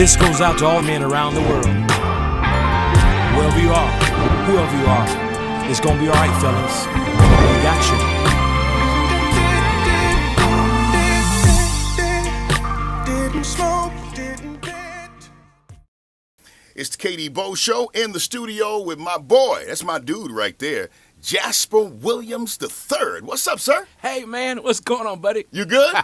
This goes out to all men around the world. Wherever you are, whoever you are, it's gonna be alright, fellas. We got you. It's the KD Bo Show in the studio with my boy. That's my dude right there, Jasper Williams III. What's up, sir? Hey, man, what's going on, buddy? You good?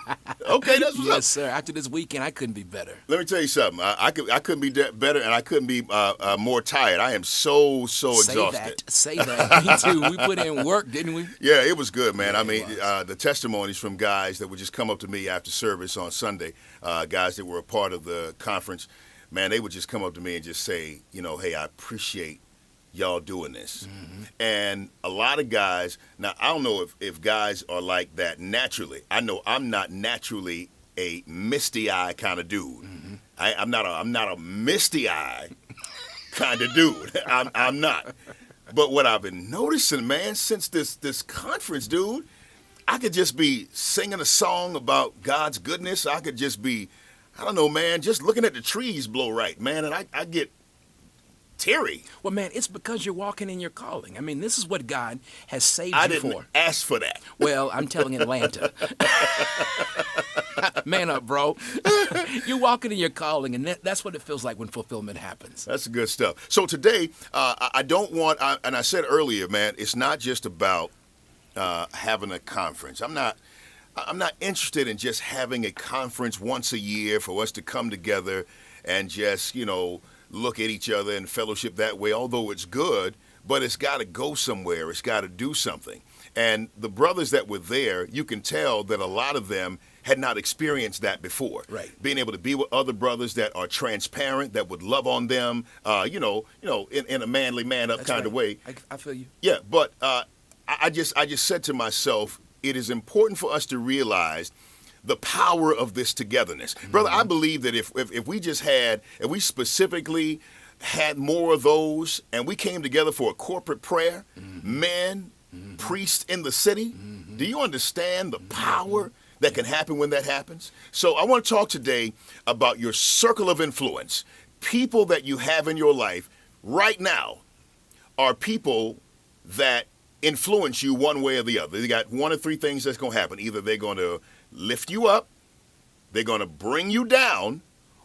Okay, that's what's up. Yes, sir. After this weekend, I couldn't be better. Let me tell you something. I couldn't be better, and I couldn't be more tired. I am so exhausted. Say that. Me too. We put in work, didn't we? Yeah, it was good, man. Yeah, I mean, the testimonies from guys that would just come up to me after service on Sunday, guys that were a part of the conference, man, they would just come up to me and just say, hey, I appreciate y'all doing this. Mm-hmm. And a lot of guys, now I don't know if guys are like that naturally. I know I'm not naturally a misty eye kind of dude. Mm-hmm. I'm not a misty eye kind of dude. I'm not. But what I've been noticing, man, since this conference, dude, I could just be singing a song about God's goodness. I could just be, I don't know, man, just looking at the trees blow right, man, and I get teary. Well, man, it's because you're walking in your calling. I mean, this is what God has saved you for. I didn't ask for that. Well, I'm telling Atlanta. Man up, bro. You're walking in your calling, and that's what it feels like when fulfillment happens. That's the good stuff. So today, I don't want, and I said earlier, man, it's not just about having a conference. I'm not interested in just having a conference once a year for us to come together and just, look at each other and fellowship that way, although it's good, but it's got to go somewhere. It's got to do something. And the brothers that were there, you can tell that a lot of them had not experienced that before. Right. Being able to be with other brothers that are transparent, that would love on them, in a manly man-up That's kind right. of way. I feel you. Yeah, but I just said to myself, it is important for us to realize the power of this togetherness. Mm-hmm. Brother, I believe that if we specifically had more of those and we came together for a corporate prayer, mm-hmm. men, mm-hmm. priests in the city, mm-hmm. do you understand the power that can happen when that happens? So I want to talk today about your circle of influence. People that you have in your life right now are people that influence you one way or the other. They got one of three things that's going to happen. Either they're going to lift you up, they're going to bring you down,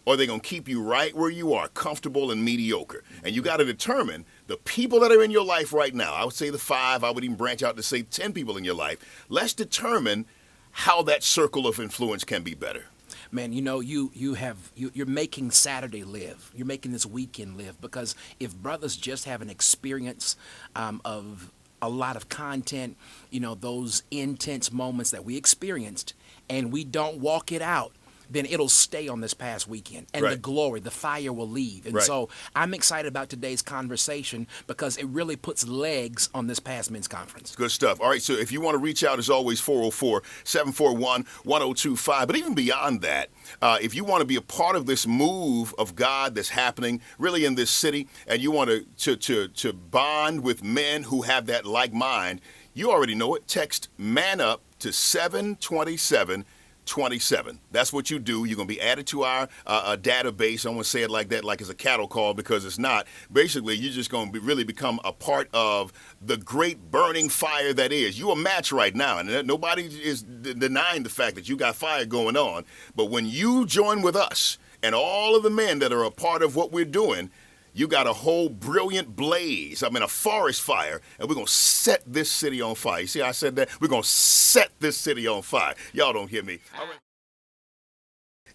or they're going to keep you right where you are, comfortable and mediocre. And you got to determine the people that are in your life right now. I would say the 5, I would even branch out to say 10 people in your life. Let's determine how that circle of influence can be better. Man, you're making Saturday live. You're making this weekend live, because if brothers just have an experience of a lot of content, those intense moments that we experienced, and we don't walk it out, then it'll stay on this past weekend. And right. The glory, the fire will leave. And right. So I'm excited about today's conversation because it really puts legs on this past men's conference. Good stuff. All right, so if you want to reach out, as always, 404-741-1025. But even beyond that, if you want to be a part of this move of God that's happening really in this city, and you want to bond with men who have that like mind, you already know it. Text ManUP to 72727. That's what you do. You're going to be added to our database. I don't want to say it like that, like it's a cattle call, because it's not. Basically, you're just going to really become a part of the great burning fire that is. You're a match right now, and nobody is denying the fact that you got fire going on. But when you join with us and all of the men that are a part of what we're doing, you got a whole brilliant blaze, a forest fire, and we're going to set this city on fire. You see how I said that? We're going to set this city on fire. Y'all don't hear me. All right.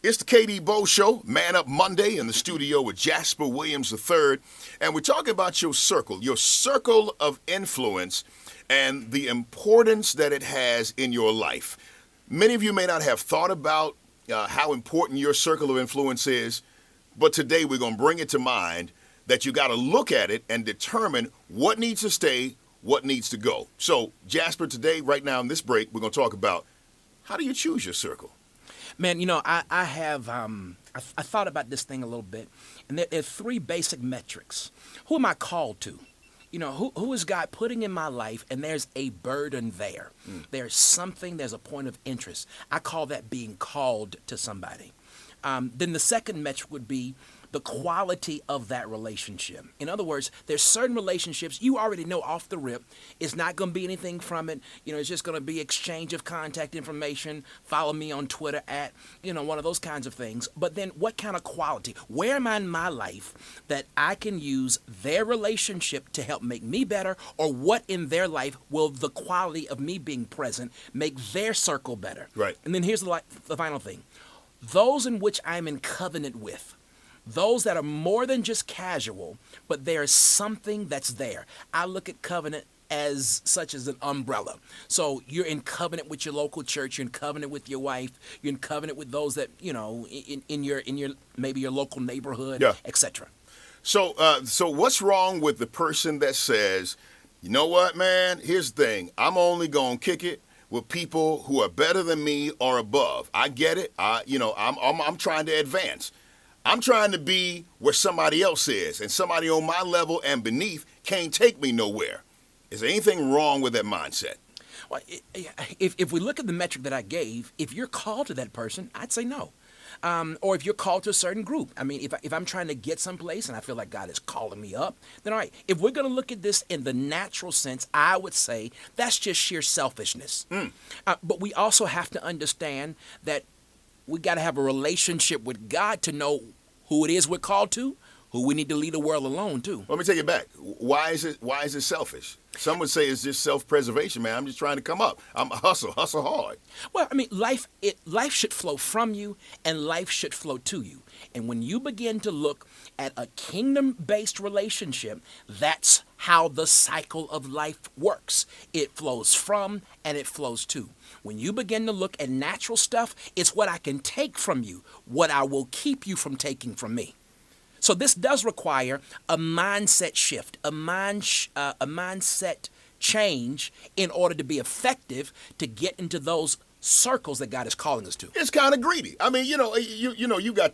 It's the KD Bo Show, Man Up Monday, in the studio with Jasper Williams III, and we're talking about your circle of influence, and the importance that it has in your life. Many of you may not have thought about how important your circle of influence is, but today we're going to bring it to mind that you got to look at it and determine what needs to stay, what needs to go. So, Jasper, today, right now in this break, we're going to talk about how do you choose your circle? Man, I thought about this thing a little bit, and there are 3 basic metrics. Who am I called to? Who is God putting in my life, and there's a burden there. There's a point of interest. I call that being called to somebody. then the second metric would be the quality of that relationship. In other words, there's certain relationships you already know off the rip. It's not going to be anything from it. It's just going to be exchange of contact information. Follow me on Twitter at, one of those kinds of things. But then what kind of quality? Where am I in my life that I can use their relationship to help make me better? Or what in their life will the quality of me being present make their circle better? Right. And then here's the final thing. Those in which I'm in covenant with. Those that are more than just casual, but there is something that's there. I look at covenant as such as an umbrella. So you're in covenant with your local church, you're in covenant with your wife, you're in covenant with those that, in your maybe your local neighborhood, Yeah. etc. So what's wrong with the person that says, you know what, man, here's the thing, I'm only going to kick it with people who are better than me or above. I get it. I'm trying to advance. I'm trying to be where somebody else is, and somebody on my level and beneath can't take me nowhere. Is there anything wrong with that mindset? Well, if we look at the metric that I gave, if you're called to that person, I'd say no. Or if you're called to a certain group. I mean, if I'm trying to get someplace and I feel like God is calling me up, then all right. If we're going to look at this in the natural sense, I would say that's just sheer selfishness. But we also have to understand that we got to have a relationship with God to know who it is we're called to, who we need to leave the world alone to. Let me take it back. Why is it selfish? Some would say it's just self-preservation, man. I'm just trying to come up. I'm hustle hard. Well, I mean, life should flow from you, and life should flow to you. And when you begin to look at a kingdom-based relationship, that's how the cycle of life works. It flows from and it flows to. When you begin to look at natural stuff, it's what I can take from you, what I will keep you from taking from me. So this does require a mindset shift, a mindset change in order to be effective to get into those circles that God is calling us to. It's kind of greedy. I mean, you got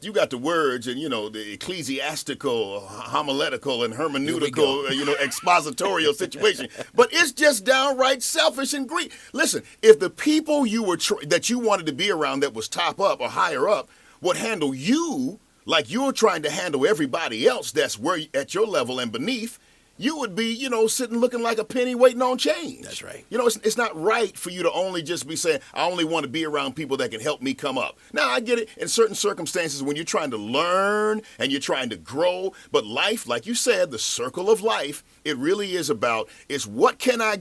the words and the ecclesiastical, homiletical, and hermeneutical, expositorial situation. But it's just downright selfish and greedy. Listen, if the people that you wanted to be around that was top up or higher up would handle you like you're trying to handle everybody else that's where at your level and beneath, you would be, sitting looking like a penny waiting on change. That's right. It's not right for you to only just be saying, I only want to be around people that can help me come up. Now, I get it in certain circumstances when you're trying to learn and you're trying to grow. But life, like you said, the circle of life, it really is about, is what can I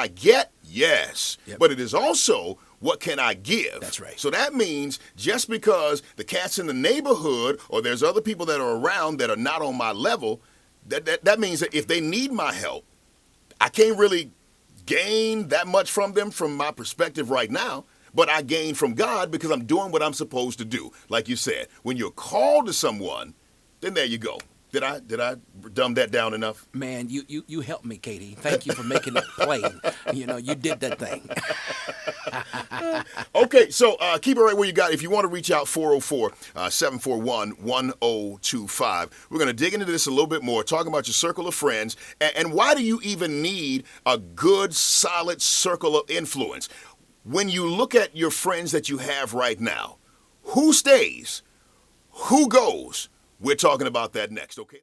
get? Yes. Yep. But it is also, what can I give? That's right. So that means just because the cat's in the neighborhood or there's other people that are around that are not on my level, that means that if they need my help, I can't really gain that much from them from my perspective right now, but I gain from God because I'm doing what I'm supposed to do. Like you said, when you're called to someone, then there you go. Did I dumb that down enough? Man, you helped me, Katie. Thank you for making it plain. You did that thing. Okay, so keep it right where you got it. If you want to reach out, 404-741-1025. We're going to dig into this a little bit more, talking about your circle of friends, and why do you even need a good, solid circle of influence? When you look at your friends that you have right now, who stays? Who goes? We're talking about that next, okay?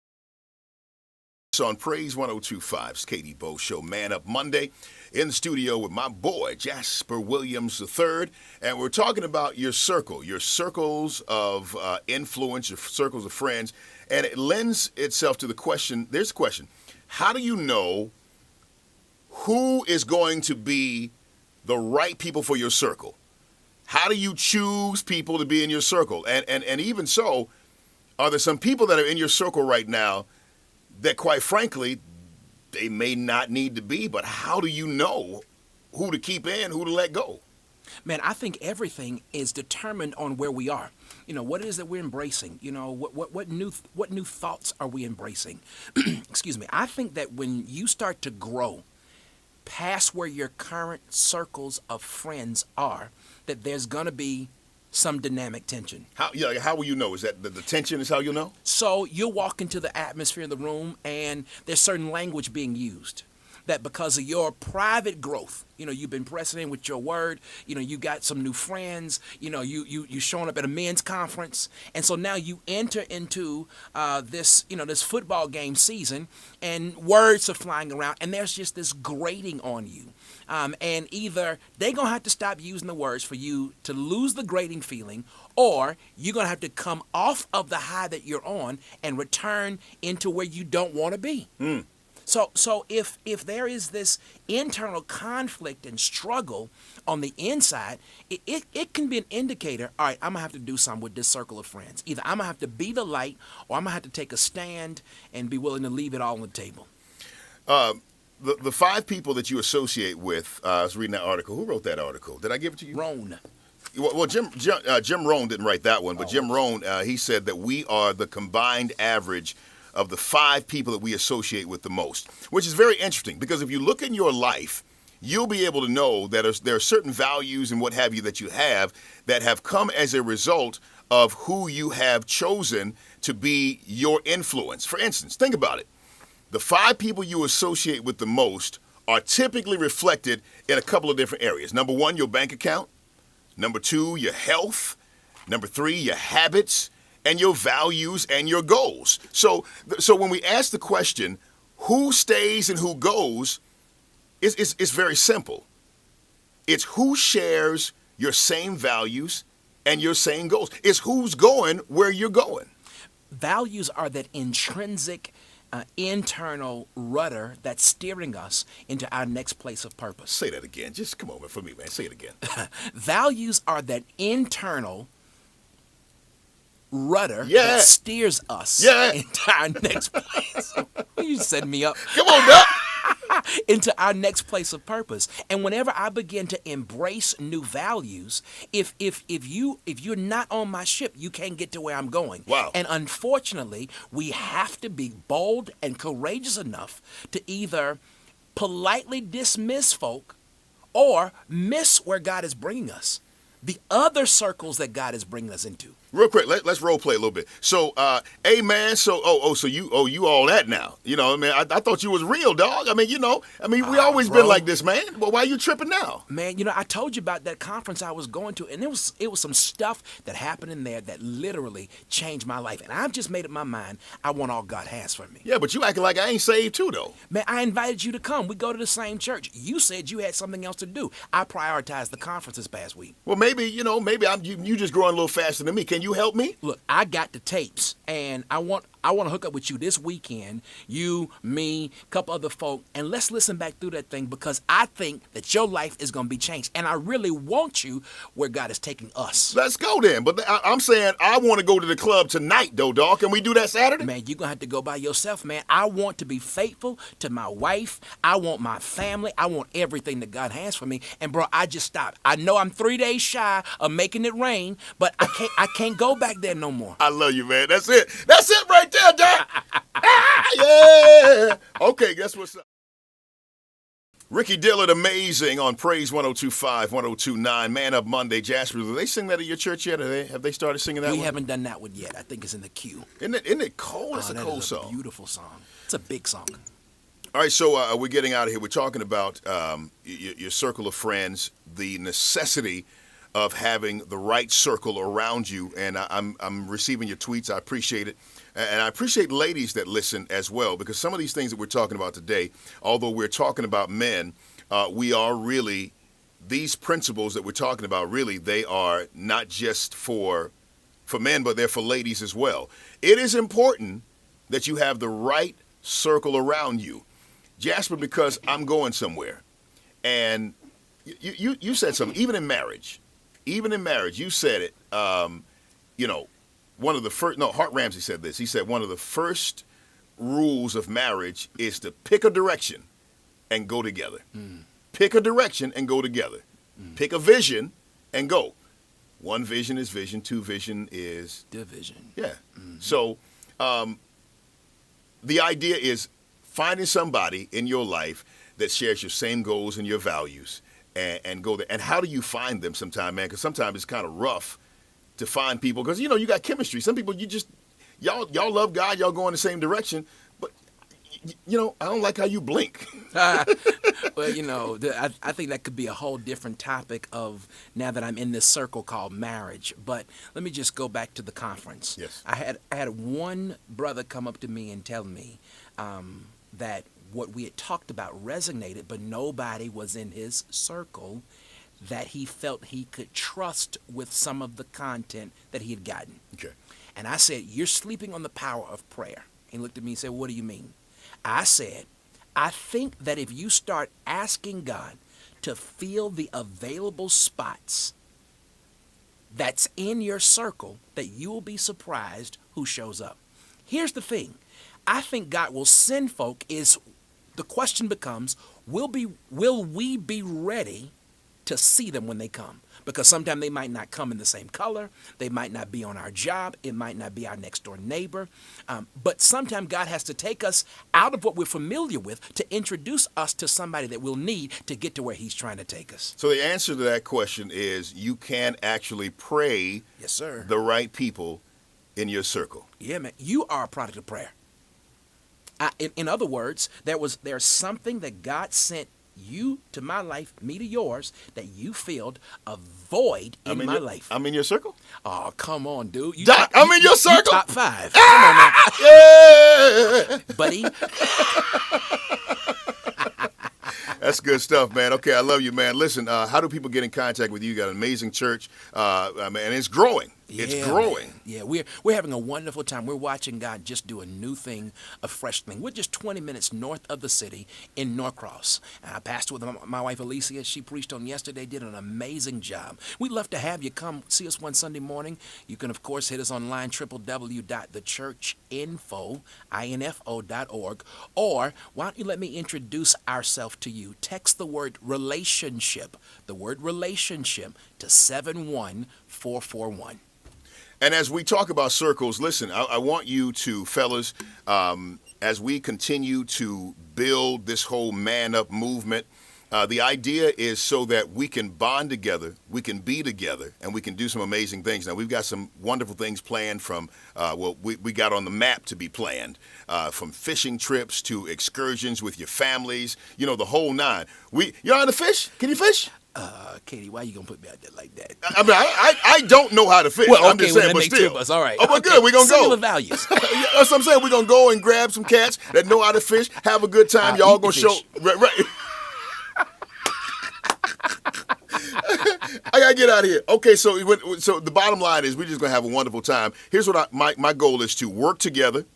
So on Praise 102.5's Katie Bo Show, Man Up Monday, in the studio with my boy, Jasper Williams III, and we're talking about your circle, your circles of influence, your circles of friends, and it lends itself to the question, there's a question, how do you know who is going to be the right people for your circle? How do you choose people to be in your circle? And even so, are there some people that are in your circle right now that, quite frankly, they may not need to be, but how do you know who to keep in, who to let go? Man, I think everything is determined on where we are. What it is that we're embracing. What new thoughts are we embracing? Excuse me. I think that when you start to grow past where your current circles of friends are, that there's going to be some dynamic tension. How will you know? Is that the tension is how you'll know? So you'll walk into the atmosphere of the room and there's certain language being used. that because of your private growth, you've been pressing in with your word, you got some new friends, you showing up at a men's conference, and so now you enter into this football game season, and words are flying around, and there's just this grating on you. And either they're going to have to stop using the words for you to lose the grating feeling, or you're going to have to come off of the high that you're on and return into where you don't want to be. So if there is this internal conflict and struggle on the inside, it can be an indicator. All right, I'm going to have to do something with this circle of friends. Either I'm going to have to be the light, or I'm going to have to take a stand and be willing to leave it all on the table. The 5 people that you associate with, I was reading that article. Who wrote that article? Did I give it to you? Rohn. Well, Jim Rohn didn't write that one, but Jim Rohn, he said that we are the combined average of the 5 people that we associate with the most, which is very interesting, because if you look in your life, you'll be able to know that there are certain values and what have you that you have that have come as a result of who you have chosen to be your influence. For instance, think about it. The 5 people you associate with the most are typically reflected in a couple of different areas. Number 1, your bank account. Number 2, your health. Number 3, your habits and your values and your goals. So when we ask the question, who stays and who goes, it's very simple. It's who shares your same values and your same goals. It's who's going where you're going. Values are that intrinsic internal rudder that's steering us into our next place of purpose. Say that again. Just come over for me, man. Say it again. Values are that internal rudder that steers us into our next place. You set me up. Come on, Doc. Into our next place of purpose. And whenever I begin to embrace new values, if you're not on my ship, you can't get to where I'm going. Wow. And unfortunately, we have to be bold and courageous enough to either politely dismiss folk or miss where God is bringing us, the other circles that God is bringing us into. Real quick, let's role play a little bit. So, hey man, so you all that now? I thought you was real, dog. We always been like this, man. Well, why you tripping now? Man, I told you about that conference I was going to, and it was some stuff that happened in there that literally changed my life. And I've just made up my mind. I want all God has for me. Yeah, but you acting like I ain't saved too, though. Man, I invited you to come. We go to the same church. You said you had something else to do. I prioritized the conference this past week. Well, maybe you just growing a little faster than me. Can you help me? Look, I got the tapes, and I want to hook up with you this weekend, you, me, a couple other folk, and let's listen back through that thing, because I think that your life is going to be changed, and I really want you where God is taking us. Let's go then. But I'm saying I want to go to the club tonight, though, dog. Can we do that Saturday? Man, you're going to have to go by yourself, man. I want to be faithful to my wife. I want my family. I want everything that God has for me. And, bro, I just stopped. I know I'm 3 days shy of making it rain, but I can't go back there no more. I love you, man. That's it. That's it right there, Doc. Yeah. Okay, guess what's up? Ricky Dillard, amazing on Praise 102.5, 102.9, ManUP Monday. Jasper, do they sing that at your church yet? Have they started singing that one? We haven't done that one yet. I think it's in the queue. Isn't it cold? It's a cold song. It's a beautiful song. It's a big song. All right, so we're getting out of here. We're talking about your circle of friends, the necessity of having the right circle around you. And I'm receiving your tweets. I appreciate it. And I appreciate ladies that listen as well, because some of these things that we're talking about today, although we're talking about men, we are really, these principles that we're talking about, really, they are not just for men, but they're for ladies as well. It is important that you have the right circle around you. Jasper, because I'm going somewhere. And you said something, even in marriage, you said it, one of the first, Hart Ramsey said this. He said one of the first rules of marriage is to pick a direction and go together. Pick a direction and go together. Pick a vision and go. One vision is vision. Two vision is division. Yeah. So the idea is finding somebody in your life that shares your same goals and your values and go there. And how do you find them sometime, man? Because sometimes it's kind of rough to find people, because you got chemistry. Some people y'all love God, y'all go in the same direction, but I don't like how you blink. Well, I think that could be a whole different topic of now that I'm in this circle called marriage. But let me just go back to the conference. Yes. I had one brother come up to me and tell me that what we had talked about resonated, but nobody was in his circle that he felt he could trust with some of the content that he had gotten. Okay. And I said, "You're sleeping on the power of prayer." He looked at me and said, "What do you mean?" I said, "I think that if you start asking God to fill the available spots that's in your circle, that you will be surprised who shows up." Here's the thing. I think God will send folk. The question becomes, will we be ready to see them when they come? Because sometimes they might not come in the same color. They might not be on our job. It might not be our next door neighbor. But sometimes God has to take us out of what we're familiar with to introduce us to somebody that we'll need to get to where he's trying to take us. So the answer to that question is you can actually pray Yes, sir. the right people in your circle. Yeah, man. You are a product of prayer. In other words, there's something that God sent you to my life, me to yours, that you filled a void in my life. I'm in your circle? Oh, come on, dude. Doc, I'm in your circle? Top 5. Come on, man. Yeah! Buddy. That's good stuff, man. Okay, I love you, man. Listen, how do people get in contact with you? You got an amazing church, and it's growing. It's growing. Man. Yeah, we're having a wonderful time. We're watching God just do a new thing, a fresh thing. We're just 20 minutes north of the city in Norcross. I passed with my wife Alicia. She preached on yesterday, did an amazing job. We'd love to have you come see us one Sunday morning. You can, of course, hit us online, www.thechurchinfo.org. Or why don't you let me introduce ourselves to you? Text the word relationship, to 71441. And as we talk about circles, listen, I want you to, fellas, as we continue to build this whole Man Up movement, the idea is so that we can bond together, we can be together, and we can do some amazing things. Now, we've got some wonderful things planned from, we got on the map to be planned, from fishing trips to excursions with your families, the whole nine. You know how to fish? Can you fish? Katie, why you gonna put me out there like that? I mean, I don't know how to fish. Well, I'm just saying, but still. Two of us. All right. Oh, but good. We're going to go. Similar values. That's what I'm saying. We're going to go and grab some cats that know how to fish, have a good time. Y'all going to show. Right. I got to get out of here. Okay, so the bottom line is we're just going to have a wonderful time. Here's what my goal is: to work together,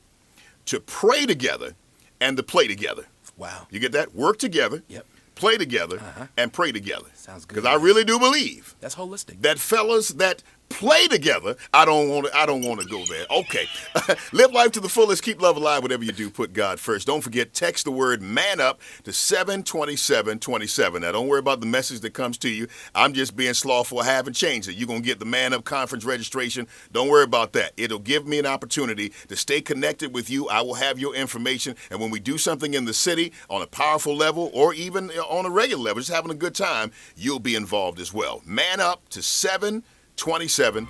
to pray together, and to play together. Wow. You get that? Work together. Yep. Play together and pray together. Sounds good. Because I really do believe that's holistic. that fellas that play together, I don't want to go there. Okay. Live life to the fullest. Keep love alive. Whatever you do, put God first. Don't forget, text the word man up to 72727. Now, don't worry about the message that comes to you. I'm just being slothful. I haven't changed it. You're going to get the Man Up conference registration. Don't worry about that. It'll give me an opportunity to stay connected with you. I will have your information. And when we do something in the city on a powerful level or even on a regular level, just having a good time, you'll be involved as well. Man up to 72727.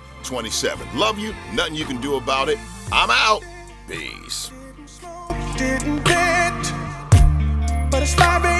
Love you. Nothing you can do about it. I'm out. Peace. Didn't get, but it's 5 a.m.